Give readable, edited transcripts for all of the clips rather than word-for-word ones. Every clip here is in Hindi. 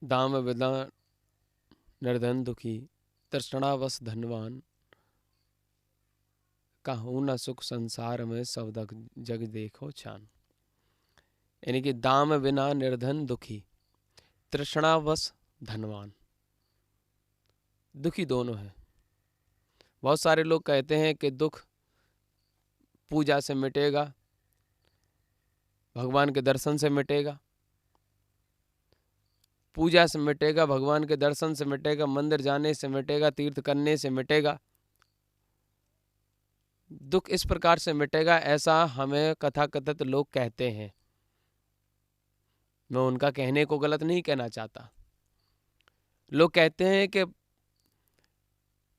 दाम बिना निर्धन दुखी, तृष्णावश धनवान, कहूँ न सुख संसार में, सब जग देखो छान। यानी कि दाम बिना निर्धन दुखी, तृष्णावश धनवान। दुखी दोनों है। बहुत सारे लोग कहते हैं कि दुख पूजा से मिटेगा, भगवान के दर्शन से मिटेगा, पूजा से मिटेगा, भगवान के दर्शन से मिटेगा, मंदिर जाने से मिटेगा, तीर्थ करने से मिटेगा, दुख इस प्रकार से मिटेगा, ऐसा हमें कथाकथित लोग कहते हैं। मैं उनका कहने को गलत नहीं कहना चाहता। लोग कहते हैं कि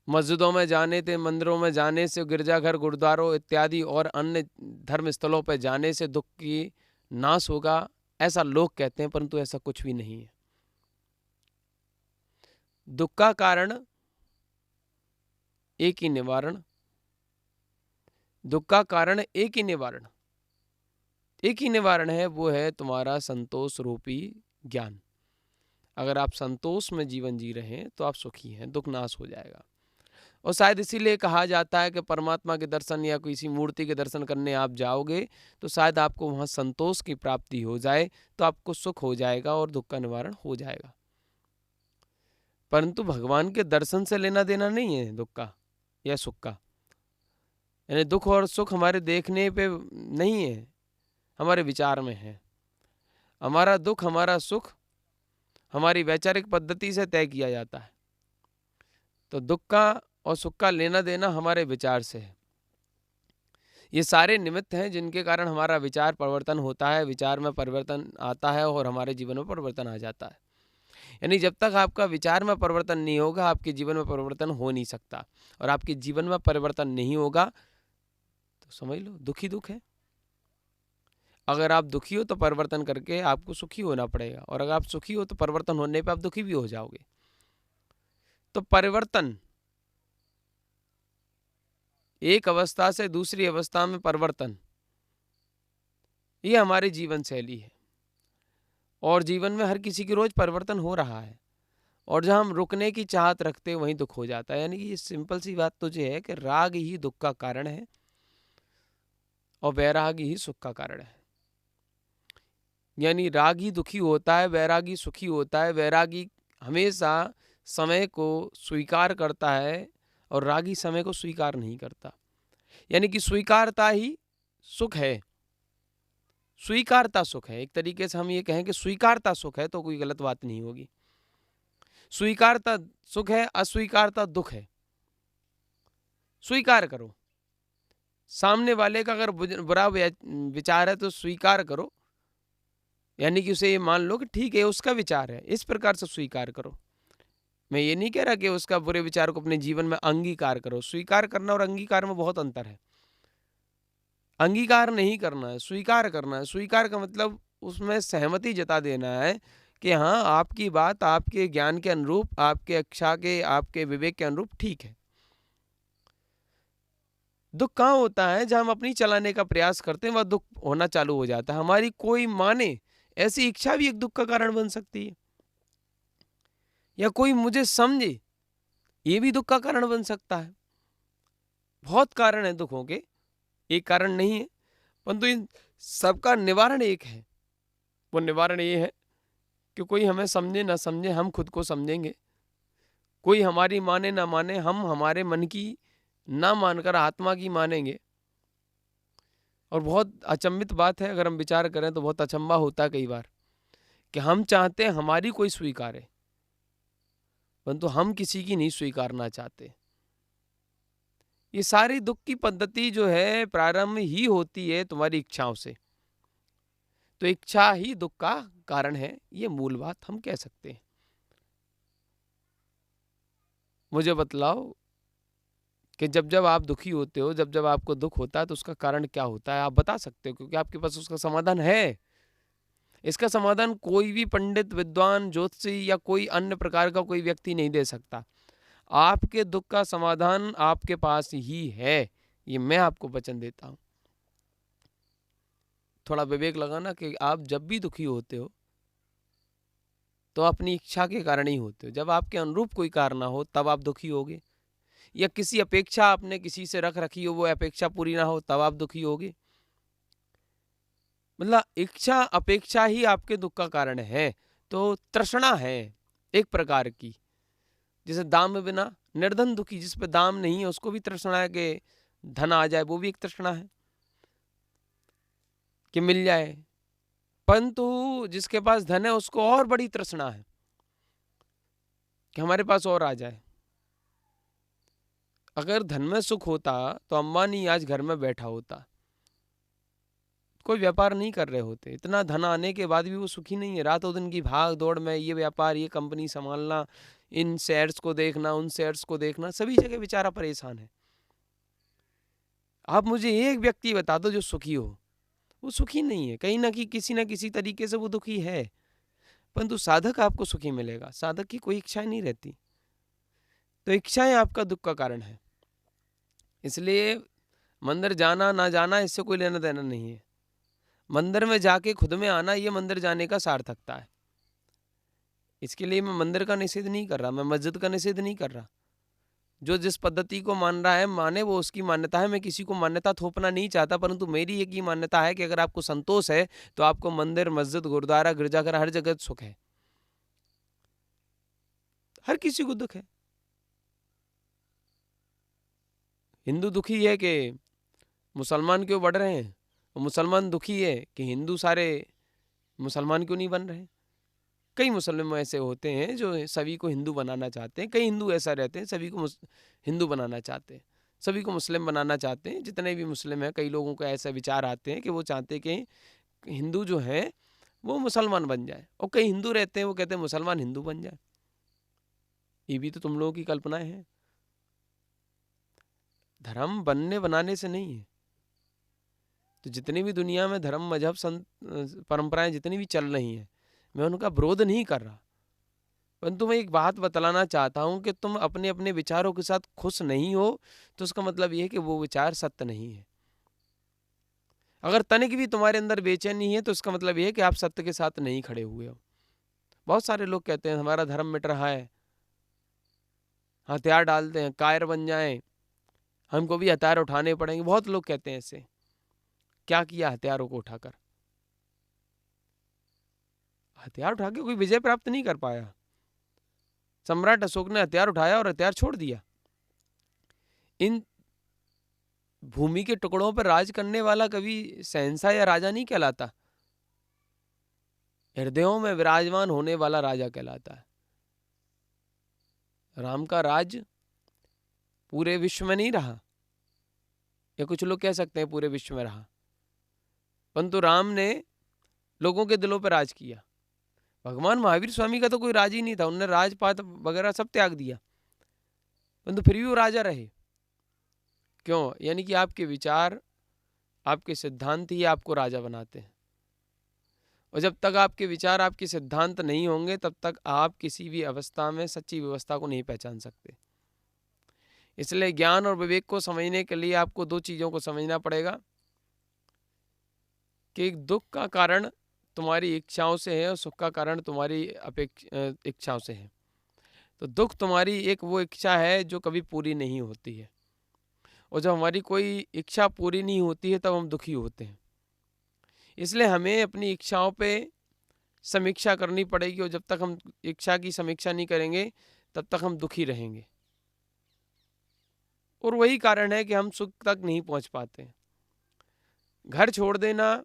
मस्जिदों में जाने से, मंदिरों में जाने से, गिरजाघर, गुरुद्वारों इत्यादि और अन्य धर्म स्थलों पर जाने से दुख की नाश होगा, ऐसा लोग कहते हैं, परंतु ऐसा कुछ भी नहीं है। दुख का कारण एक ही निवारण, दुख का कारण एक ही निवारण, एक ही निवारण है, वो है तुम्हारा संतोष रूपी ज्ञान। अगर आप संतोष में जीवन जी रहे हैं तो आप सुखी हैं, दुख नाश हो जाएगा। और शायद इसीलिए कहा जाता है कि परमात्मा के दर्शन या किसी मूर्ति के दर्शन करने आप जाओगे तो शायद आपको वहाँ संतोष की प्राप्ति हो जाए, तो आपको सुख हो जाएगा और दुख का निवारण हो जाएगा। परंतु भगवान के दर्शन से लेना देना नहीं है दुख का या सुख का। यानी दुख और सुख हमारे देखने पे नहीं है, हमारे विचार में है। हमारा दुख, हमारा सुख हमारी वैचारिक पद्धति से तय किया जाता है। तो दुख का और सुख का लेना देना हमारे विचार से है। ये सारे निमित्त हैं जिनके कारण हमारा विचार परिवर्तन होता है, विचार में परिवर्तन आता है और हमारे जीवन में परिवर्तन आ जाता है। यानी जब तक आपका विचार में परिवर्तन नहीं होगा, आपके जीवन में परिवर्तन हो नहीं सकता। और आपके जीवन में परिवर्तन नहीं होगा तो समझ लो दुखी दुख है। अगर आप दुखी हो तो परिवर्तन करके आपको सुखी होना पड़ेगा, और अगर आप सुखी हो तो परिवर्तन होने पर आप दुखी भी हो जाओगे। तो परिवर्तन, एक अवस्था से दूसरी अवस्था में परिवर्तन, ये हमारी जीवन शैली है। और जीवन में हर किसी की रोज परिवर्तन हो रहा है, और जहाँ हम रुकने की चाहत रखते हैं वहीं दुख हो जाता है। यानी कि ये सिंपल सी बात तो ये है कि राग ही दुख का कारण है और वैराग ही सुख का कारण है। यानी रागी दुखी होता है, वैरागी सुखी होता है। वैरागी हमेशा समय को स्वीकार करता है और रागी समय को स्वीकार नहीं करता। यानी कि स्वीकारता ही सुख है, स्वीकारता सुख है। एक तरीके से हम ये कहें कि स्वीकारता सुख है तो कोई गलत बात नहीं होगी। स्वीकारता सुख है, अस्वीकारता दुख है। स्वीकार करो, सामने वाले का अगर बुरा विचार है तो स्वीकार करो, यानी कि उसे ये मान लो कि ठीक है उसका विचार है, इस प्रकार से स्वीकार करो। मैं ये नहीं कह रहा कि उसका बुरे विचार को अपने जीवन में अंगीकार करो। स्वीकार करना और अंगीकार में बहुत अंतर है। अंगीकार नहीं करना है, स्वीकार करना है। स्वीकार का मतलब उसमें सहमति जता देना है कि हाँ, आपकी बात आपके ज्ञान के अनुरूप, आपके इच्छा के, आपके विवेक के अनुरूप ठीक है। दुख कहाँ होता है? जहाँ हम अपनी चलाने का प्रयास करते हैं वह दुख होना चालू हो जाता है। हमारी कोई माने ऐसी इच्छा भी एक दुख का कारण बन सकती है, या कोई मुझे समझे ये भी दुख का कारण बन सकता है। बहुत कारण है दुखों के, एक कारण नहीं है, परंतु इन सबका निवारण एक है। वो निवारण ये है कि कोई हमें समझे ना समझे, हम खुद को समझेंगे। कोई हमारी माने ना माने, हम हमारे मन की ना मानकर आत्मा की मानेंगे। और बहुत अचंभित बात है, अगर हम विचार करें तो बहुत अचंभा होता है कई बार कि हम चाहते हैं हमारी कोई स्वीकारे, परंतु हम किसी की नहीं स्वीकारना चाहते। ये सारी दुख की पद्धति जो है प्रारंभ ही होती है तुम्हारी इच्छाओं से। तो इच्छा ही दुख का कारण है, ये मूल बात हम कह सकते हैं। मुझे बतलाओ कि जब जब आप दुखी होते हो, जब जब आपको दुख होता है तो उसका कारण क्या होता है? आप बता सकते हो, क्योंकि आपके पास उसका समाधान है। इसका समाधान कोई भी पंडित, विद्वान, ज्योतिषी या कोई अन्य प्रकार का कोई व्यक्ति नहीं दे सकता। आपके दुख का समाधान आपके पास ही है, ये मैं आपको वचन देता हूं। थोड़ा विवेक लगाना कि आप जब भी दुखी होते हो तो अपनी इच्छा के कारण ही होते हो। जब आपके अनुरूप कोई कार्य ना हो तब आप दुखी होगे, या किसी अपेक्षा आपने किसी से रख रखी हो, वो अपेक्षा पूरी ना हो तब आप दुखी होगे। मतलब इच्छा अपेक्षा ही आपके दुख का कारण है। तो तृष्णा है एक प्रकार की, जैसे दाम बिना निर्धन दुखी, जिस पे दाम नहीं है उसको भी तृष्णा है कि धन आ जाए, वो भी एक तृष्णा है कि मिल जाए। परंतु जिसके पास धन है उसको और बड़ी तृष्णा है कि हमारे पास और आ जाए। अगर धन में सुख होता तो अंबानी आज घर में बैठा होता, कोई व्यापार नहीं कर रहे होते। इतना धन आने के बाद भी वो सुखी नहीं है। रातों दिन की भाग दौड़ में ये व्यापार, ये कंपनी संभालना, इन शेयर्स को देखना, उन शेयर्स को देखना, सभी जगह बेचारा परेशान है। आप मुझे एक व्यक्ति बता दो जो सुखी हो, वो सुखी नहीं है। कहीं ना कि किसी ना किसी तरीके से वो दुखी है। परंतु साधक आपको सुखी मिलेगा। साधक की कोई इच्छाएं नहीं रहती, तो इच्छाएं आपका दुख का कारण है। इसलिए मंदिर जाना ना जाना इससे कोई लेना देना नहीं है। मंदिर में जाके खुद में आना, ये मंदिर जाने का सार्थकता है। इसके लिए मैं मंदिर का निषेध नहीं कर रहा, मैं मस्जिद का निषेध नहीं कर रहा। जो जिस पद्धति को मान रहा है माने, वो उसकी मान्यता है। मैं किसी को मान्यता थोपना नहीं चाहता, परंतु मेरी एक ही मान्यता है कि अगर आपको संतोष है तो आपको मंदिर, मस्जिद, गुरुद्वारा, गिरजाघर, हर जगह सुख है। हर किसी को दुख है। हिंदू दुखी है कि मुसलमान क्यों बढ़ रहे हैं, और मुसलमान दुखी है कि हिंदू सारे मुसलमान क्यों नहीं बन रहे। कई मुसलमान ऐसे होते हैं जो सभी को हिंदू बनाना चाहते हैं, कई हिंदू ऐसा रहते हैं सभी को हिंदू बनाना चाहते हैं, सभी को मुस्लिम बनाना चाहते हैं। जितने भी मुस्लिम हैं, कई लोगों को ऐसे विचार आते हैं कि वो चाहते हैं कि हिंदू जो है वो मुसलमान बन जाए, और कई हिंदू रहते हैं वो कहते हैं मुसलमान हिंदू बन जाए। ये भी तो तुम लोगों की कल्पनाएं हैं। धर्म बनने बनाने से नहीं है। तो जितनी भी दुनिया में धर्म, मजहब, संत, परंपराएं जितनी भी चल रही हैं, मैं उनका विरोध नहीं कर रहा, परंतु मैं एक बात बतलाना चाहता हूं कि तुम अपने अपने विचारों के साथ खुश नहीं हो तो उसका मतलब यह है कि वो विचार सत्य नहीं है। अगर तनिक भी तुम्हारे अंदर बेचैनी है तो उसका मतलब यह है कि आप सत्य के साथ नहीं खड़े हुए हो। बहुत सारे लोग कहते हैं हमारा धर्म मिट रहा है, हथियार डालते हैं, कायर बन जाएं, हमको भी हथियार उठाने पड़ेंगे। बहुत लोग कहते हैं ऐसे। क्या किया हथियारों को उठाकर? हथियार उठा के कोई विजय प्राप्त नहीं कर पाया। सम्राट अशोक ने हथियार उठाया और हथियार छोड़ दिया। इन भूमि के टुकड़ों पर राज करने वाला कभी शहंशाह या राजा नहीं कहलाता, हृदयों में विराजमान होने वाला राजा कहलाता है। राम का राज पूरे विश्व में नहीं रहा, या कुछ लोग कह सकते हैं पूरे विश्व में रहा, परंतु राम ने लोगों के दिलों पर राज किया। भगवान महावीर स्वामी का तो कोई राज ही नहीं था, उन्होंने राजपाट वगैरह सब त्याग दिया, परंतु फिर भी वो राजा रहे। क्यों? यानी कि आपके विचार, आपके सिद्धांत ही आपको राजा बनाते हैं। और जब तक आपके विचार, आपके सिद्धांत नहीं होंगे तब तक आप किसी भी अवस्था में सच्ची व्यवस्था को नहीं पहचान सकते। इसलिए ज्ञान और विवेक को समझने के लिए आपको दो चीज़ों को समझना पड़ेगा कि दुख का कारण तुम्हारी इच्छाओं से है और सुख का कारण तुम्हारी इच्छाओं से है। तो दुख तुम्हारी एक वो इच्छा है जो कभी पूरी नहीं होती है, और जब हमारी कोई इच्छा पूरी नहीं होती है तब हम दुखी होते हैं। इसलिए हमें अपनी इच्छाओं पे समीक्षा करनी पड़ेगी, और जब तक हम इच्छा की समीक्षा नहीं करेंगे तब तक हम दुखी रहेंगे। और वही कारण है कि हम सुख तक नहीं पहुंच पाते। घर छोड़ देना,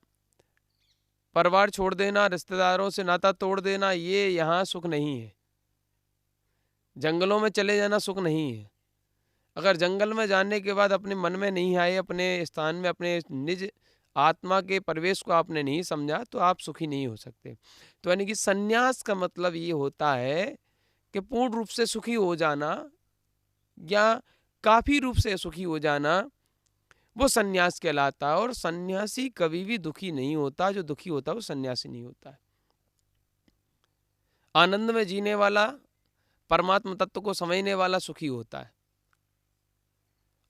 परिवार छोड़ देना, रिश्तेदारों से नाता तोड़ देना, ये यहाँ सुख नहीं है। जंगलों में चले जाना सुख नहीं है। अगर जंगल में जाने के बाद अपने मन में नहीं आए, अपने स्थान में, अपने निज आत्मा के प्रवेश को आपने नहीं समझा, तो आप सुखी नहीं हो सकते। तो यानी कि संन्यास का मतलब ये होता है कि पूर्ण रूप से सुखी हो जाना या काफी रूप से सुखी हो जाना, वो संन्यास कहलाता है। और सन्यासी कभी भी दुखी नहीं होता। जो दुखी होता है वो सन्यासी नहीं होता है। आनंद में जीने वाला, परमात्मा तत्व को समझने वाला सुखी होता है।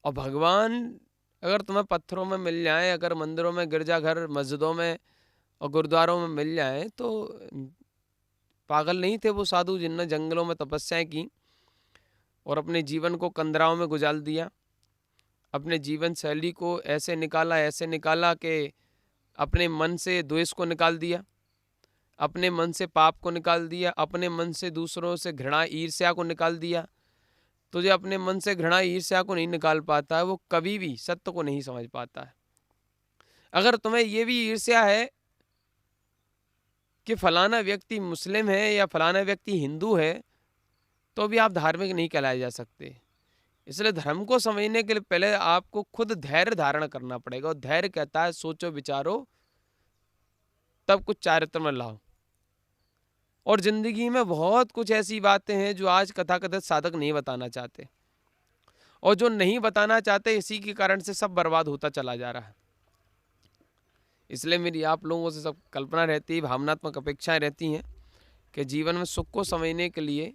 और भगवान अगर तुम्हें पत्थरों में मिल जाए, अगर मंदिरों में, गिरजाघर, मस्जिदों में और गुरुद्वारों में मिल जाए, तो पागल नहीं थे वो साधु जिनने जंगलों में तपस्याएं की और अपने जीवन को कंदराओं में गुजार दिया, अपने जीवन शैली को ऐसे निकाला कि अपने मन से द्वेष को निकाल दिया, अपने मन से पाप को निकाल दिया, अपने मन से दूसरों से घृणा ईर्ष्या को निकाल दिया। तो जो अपने मन से घृणा ईर्ष्या को नहीं निकाल पाता है वो कभी भी सत्य को नहीं समझ पाता है। अगर तुम्हें ये भी ईर्ष्या है कि फलाना व्यक्ति मुस्लिम है या फलाना व्यक्ति हिंदू है, तो भी आप धार्मिक नहीं कहलाए जा सकते। इसलिए धर्म को समझने के लिए पहले आपको खुद धैर्य धारण करना पड़ेगा, और धैर्य कहता है सोचो विचारो तब कुछ चारित्र में लाओ। और जिंदगी में बहुत कुछ ऐसी बातें हैं जो आज कथाकथित साधक नहीं बताना चाहते, और जो नहीं बताना चाहते इसी के कारण से सब बर्बाद होता चला जा रहा है। इसलिए मेरी आप लोगों से सब कल्पना रहती है, भावनात्मक अपेक्षाएं रहती हैं कि जीवन में सुख को समझने के लिए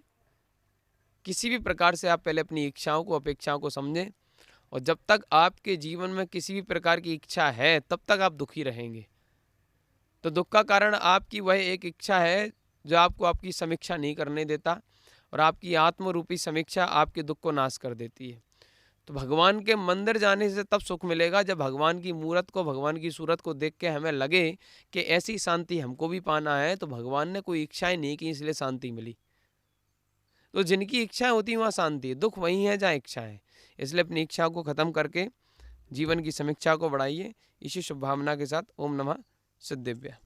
किसी भी प्रकार से आप पहले अपनी इच्छाओं को अपेक्षाओं को समझें, और जब तक आपके जीवन में किसी भी प्रकार की इच्छा है तब तक आप दुखी रहेंगे। तो दुख का कारण आपकी वह एक इच्छा है जो आपको आपकी समीक्षा नहीं करने देता, और आपकी आत्मरूपी समीक्षा आपके दुख को नाश कर देती है। तो भगवान के मंदिर जाने से तब सुख मिलेगा जब भगवान की मूरत को, भगवान की सूरत को देख के हमें लगे कि ऐसी शांति हमको भी पाना है। तो भगवान ने कोई इच्छाएं नहीं की इसलिए शांति मिली। तो जिनकी इच्छाएं होती हैं वहाँ शांति है, दुख वहीं है जहाँ इच्छा है। इसलिए अपनी इच्छा को खत्म करके जीवन की समीक्षा को बढ़ाइए। इसी शुभभावना के साथ ओम नमः सिद्धेभ्य।